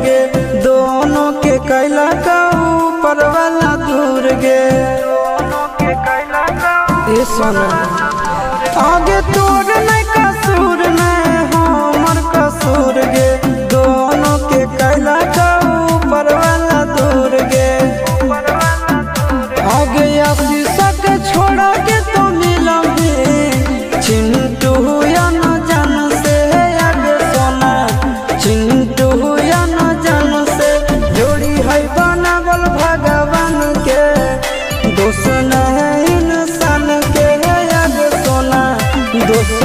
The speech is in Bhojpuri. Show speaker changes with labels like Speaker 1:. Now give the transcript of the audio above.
Speaker 1: गे दोनों के कैला का ऊपर वाला दूर गे ये सोना आगे तोर नहीं कसूर नहीं हमर कसूर गे दोनों के कैला का ऊपर वाला दूर गे आगे आशीषा के छोड़ा के तो मिलंगे चिंटू या न जान से आगे सोना चिंटू या न जान से जोड़ी है बनावल भगवान के दोस्त नहीं इंसान के आगे सोना दोस्त